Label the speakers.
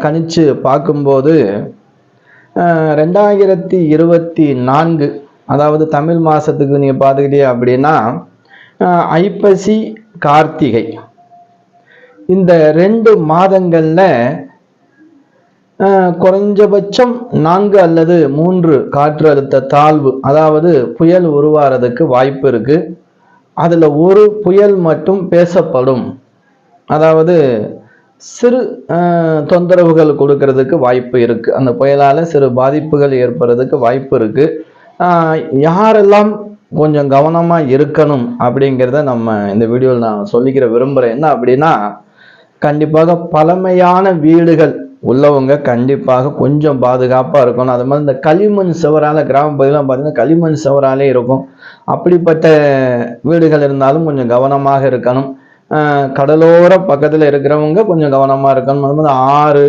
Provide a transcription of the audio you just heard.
Speaker 1: கணிச்சு பார்க்கும்போது 2024 அதாவது தமிழ் மாதத்துக்கு நீங்கள் பார்த்துக்கிட்டே அப்படின்னா ஐப்பசி கார்த்திகை இந்த 2 மாதங்களில் குறைஞ்சபட்சம் 4 அல்லது 3 காற்றழுத்த தாழ்வு அதாவது புயல் உருவாகிறதுக்கு வாய்ப்பு இருக்கு. அதில் ஒரு புயல் மட்டும் பேசப்படும், அதாவது சிறு தொந்தரவுகள் கொடுக்கறதுக்கு வாய்ப்பு இருக்கு. அந்த புயலால் சிறு பாதிப்புகள் ஏற்படுறதுக்கு வாய்ப்பு இருக்கு. யாரெல்லாம் கொஞ்சம் கவனமாக இருக்கணும் அப்படிங்கிறத நம்ம இந்த வீடியோவில் நான் சொல்லிக்கிற விரும்புகிறேன். என்ன அப்படின்னா, கண்டிப்பாக பழமையான வீடுகள் உள்ளவங்க கண்டிப்பாக கொஞ்சம் பாதுகாப்பாக இருக்கணும். அது மாதிரி இந்த களிமண் சுவரால் கிராம பகுதியெலாம் பார்த்தீங்கன்னா களிமண் சுவராலே இருக்கும். அப்படிப்பட்ட வீடுகள் இருந்தாலும் கொஞ்சம் கவனமாக இருக்கணும். கடலோர பக்கத்தில் இருக்கிறவங்க கொஞ்சம் கவனமாக இருக்கணும். அது மாதிரி ஆறு